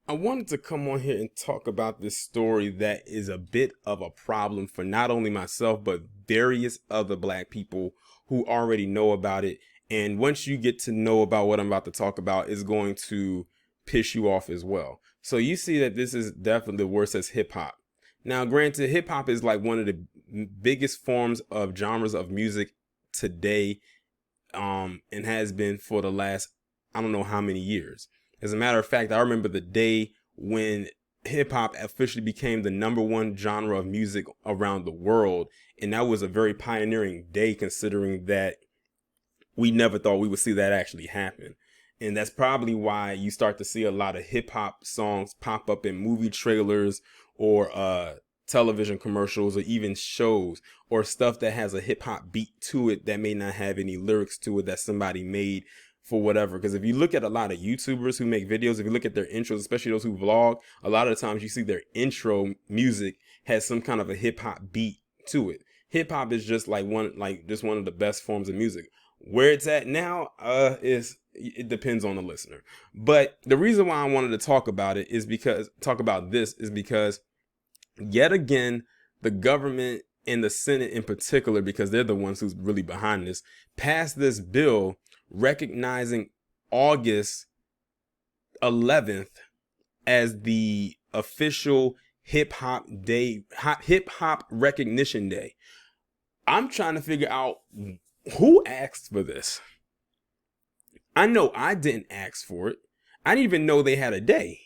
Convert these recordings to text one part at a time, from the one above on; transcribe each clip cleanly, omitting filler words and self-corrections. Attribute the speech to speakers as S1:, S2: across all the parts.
S1: I wanted to come on here and talk about this story that is a bit of a problem for not only myself, but various other black people who already know about it. And once you get to know about what I'm about to talk about, it's going to piss you off as well. So you see that this is definitely worse as hip hop. Now, granted, hip hop is like one of the biggest forms of genres of music today, and has been for the last, I don't know how many years. As a matter of fact, I remember the day when hip hop officially became the number one genre of music around the world. And that was a very pioneering day, considering that we never thought we would see that actually happen. And that's probably why you start to see a lot of hip hop songs pop up in movie trailers or television commercials or even shows, or stuff that has a hip hop beat to it that may not have any lyrics to it that somebody made for whatever. Because if you look at a lot of YouTubers who make videos, if you look at their intros, especially those who vlog, a lot of the times you see their intro music has some kind of a hip hop beat to it. Hip hop is just like one of the best forms of music. Where it's at now, is it depends on the listener. But the reason why I wanted to talk about this is because yet again, the government and the Senate in particular, because they're the ones who's really behind this, passed this bill recognizing August 11th as the official hip hop recognition day. I'm trying to figure out who asked for this. I know I didn't ask for it. I didn't even know they had a day.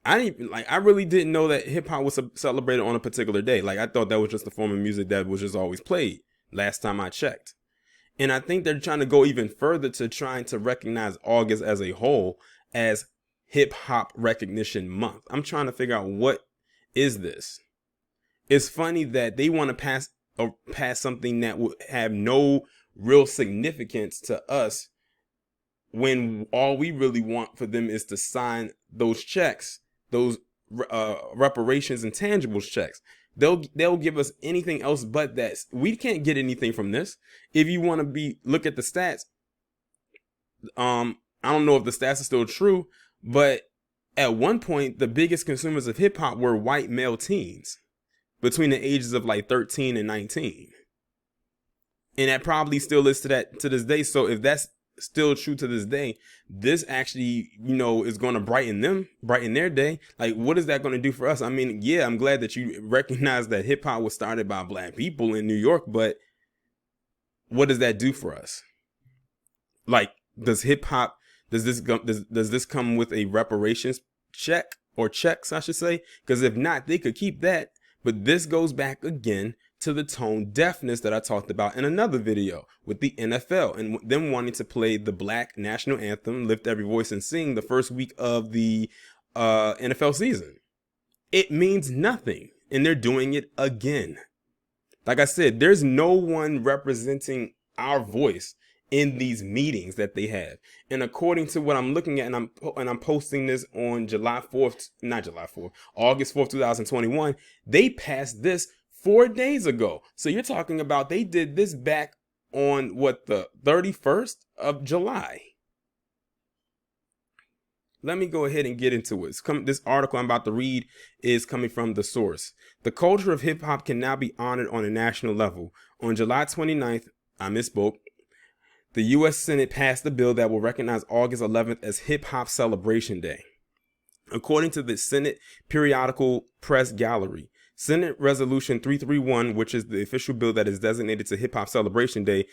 S1: I really didn't know that hip hop was celebrated on a particular day. Like, I thought that was just a form of music that was just always played last time I checked. And I think they're trying to go even further to trying to recognize August as a whole as hip hop recognition month. I'm trying to figure out, what is this? It's funny that they want to pass something that would have no real significance to us, when all we really want for them is to sign those checks, those reparations and tangibles checks. They'll give us anything else but that. We can't get anything from this. If you want to look at the stats, I don't know if the stats are still true, but at one point the biggest consumers of hip hop were white male teens between the ages of like 13 and 19. And that probably still is to this day. So if that's still true to this day, this actually, is going to brighten their day. Like, what is that going to do for us? I mean, yeah, I'm glad that you recognize that hip hop was started by black people in New York, but what does that do for us? Like, does this come with a reparations check, or checks, I should say? Because if not, they could keep that. But this goes back again to the tone deafness that I talked about in another video with the NFL and them wanting to play the black national anthem, Lift Every Voice and Sing, the first week of the NFL season. It means nothing, and they're doing it again. Like I said, there's no one representing our voice in these meetings that they have. And according to what I'm looking at, and I'm posting this on August 4th, 2021, they passed this 4 days ago. So you're talking about they did this back on the 31st of July. Let me go ahead and get into it. This article I'm about to read is coming from The Source. The culture of hip hop can now be honored on a national level. On July 29th, I misspoke, the U.S. Senate passed a bill that will recognize August 11th as Hip Hop Celebration Day. According to the Senate Periodical Press Gallery, Senate Resolution 331, which is the official bill that is designated to Hip Hop Celebration Day,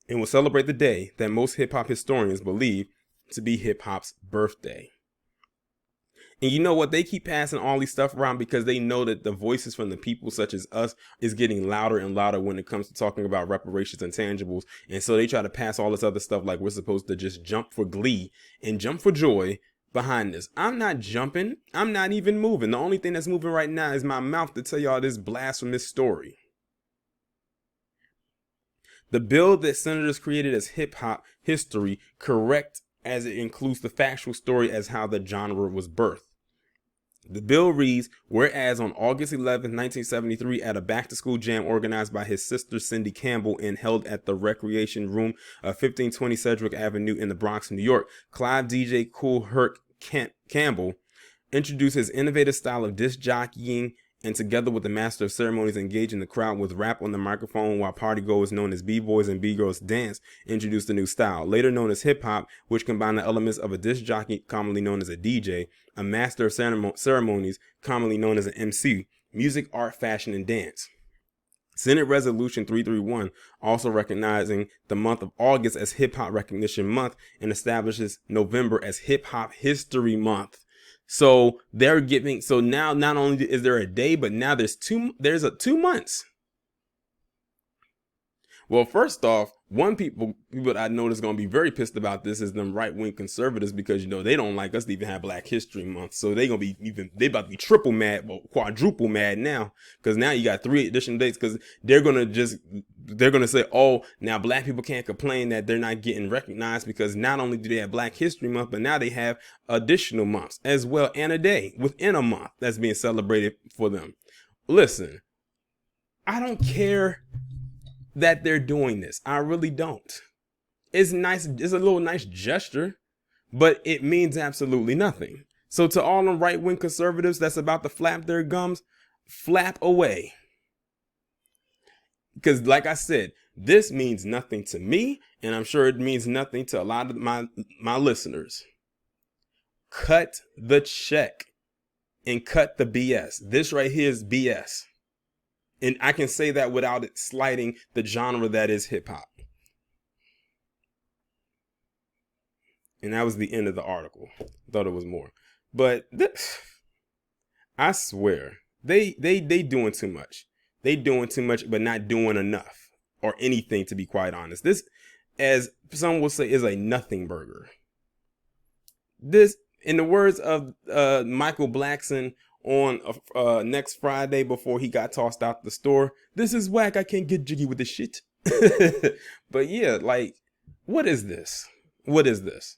S1: and will celebrate the day that most hip hop historians believe to be hip hop's birthday. And you know what? They keep passing all these stuff around because they know that the voices from the people such as us is getting louder and louder when it comes to talking about reparations and tangibles. And so they try to pass all this other stuff like we're supposed to just jump for glee and jump for joy behind this. I'm not jumping. I'm not even moving. The only thing that's moving right now is my mouth to tell y'all this blasphemous story. The bill that senators created as hip hop history correct as it includes the factual story as how the genre was birthed. The bill reads, whereas on August 11, 1973, at a back-to-school jam organized by his sister Cindy Campbell and held at the Recreation Room of 1520 Sedgwick Avenue in the Bronx, New York, Clive DJ Kool Herc Campbell introduced his innovative style of disc jockeying, and together with the master of ceremonies engaging the crowd with rap on the microphone while partygoers known as b-boys and b-girls dance, introduced a new style, later known as hip-hop, which combined the elements of a disc jockey, commonly known as a DJ, a master of ceremonies, commonly known as an MC, music, art, fashion, and dance. Senate Resolution 331 also recognizing the month of August as Hip Hop Recognition Month and establishes November as Hip Hop History Month. So they're giving, so now not only is there a day, but now there's 2 months. Well, first off, people that I know that's going to be very pissed about this is them right-wing conservatives, because, you know, they don't like us to even have Black History Month. So they about to be triple mad, well, quadruple mad now, because now you got 3 additional dates, because they're going to say, oh, now Black people can't complain that they're not getting recognized, because not only do they have Black History Month, but now they have additional months as well, and a day within a month that's being celebrated for them. Listen, I don't care that they're doing this. I really don't. It's nice. It's a little nice gesture, but it means absolutely nothing. So to all the right-wing conservatives that's about to flap their gums, flap away. Because like I said, this means nothing to me, and I'm sure it means nothing to a lot of my listeners. Cut the check and cut the BS. This right here is BS. And I can say that without it slighting the genre that is hip hop. And that was the end of the article. I thought it was more. But I swear, they doing too much. They doing too much, but not doing enough or anything, to be quite honest. This, as some will say, is a nothing burger. This, in the words of Michael Blackson, on next Friday before he got tossed out the store, this is whack. I can't get jiggy with this shit. But yeah, like, what is this? What is this?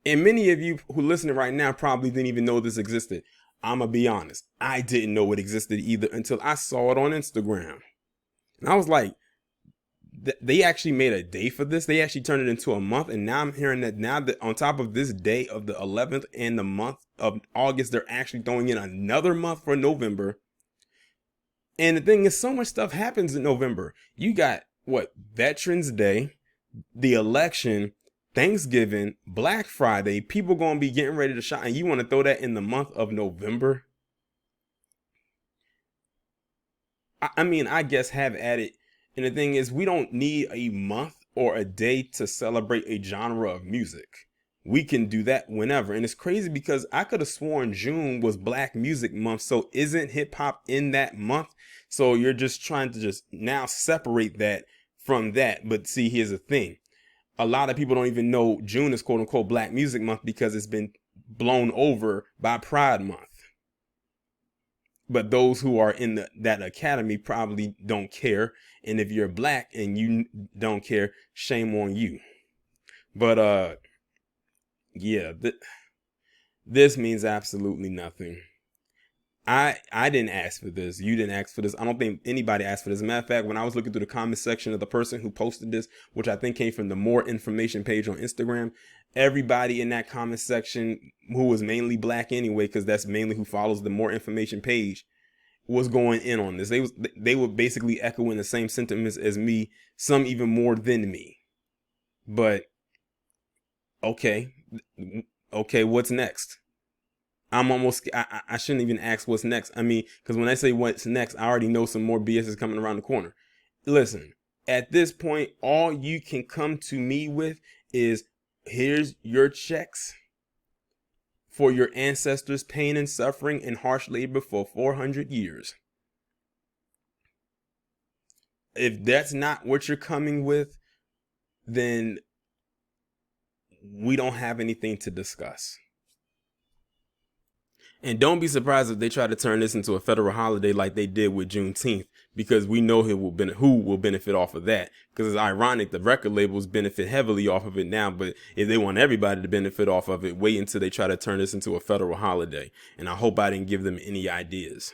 S1: And many of you who listening right now probably didn't even know this existed. I'm gonna be honest, I didn't know it existed either until I saw it on Instagram. And I was like, they actually made a day for this. They actually turned it into a month. And now I'm hearing that now that on top of this day of the 11th and the month of August, they're actually throwing in another month for November. And the thing is, so much stuff happens in November. You got Veterans Day, the election, Thanksgiving, Black Friday, people going to be getting ready to shop. And you want to throw that in the month of November? I mean, I guess have at it. And the thing is, we don't need a month or a day to celebrate a genre of music. We can do that whenever. And it's crazy because I could have sworn June was Black Music Month. So isn't hip hop in that month? So you're just trying to just now separate that from that. But see, here's the thing. A lot of people don't even know June is quote unquote Black Music Month because it's been blown over by Pride Month. But those who are in that academy probably don't care. And if you're Black and you don't care, shame on you. But yeah, this means absolutely nothing. I didn't ask for this. You didn't ask for this. I don't think anybody asked for this. As a matter of fact, when I was looking through the comment section of the person who posted this, which I think came from the More Information page on Instagram, everybody in that comment section who was mainly Black anyway, because that's mainly who follows the More Information page, was going in on this. They were basically echoing the same sentiments as me, some even more than me. But okay, what's next? I shouldn't even ask what's next. I mean, because when I say what's next, I already know some more BS is coming around the corner. Listen, at this point, all you can come to me with is, here's your checks for your ancestors' pain and suffering and harsh labor for 400 years. If that's not what you're coming with, then we don't have anything to discuss. And don't be surprised if they try to turn this into a federal holiday like they did with Juneteenth, because we know who will benefit off of that. Because it's ironic, the record labels benefit heavily off of it now, but if they want everybody to benefit off of it, wait until they try to turn this into a federal holiday. And I hope I didn't give them any ideas.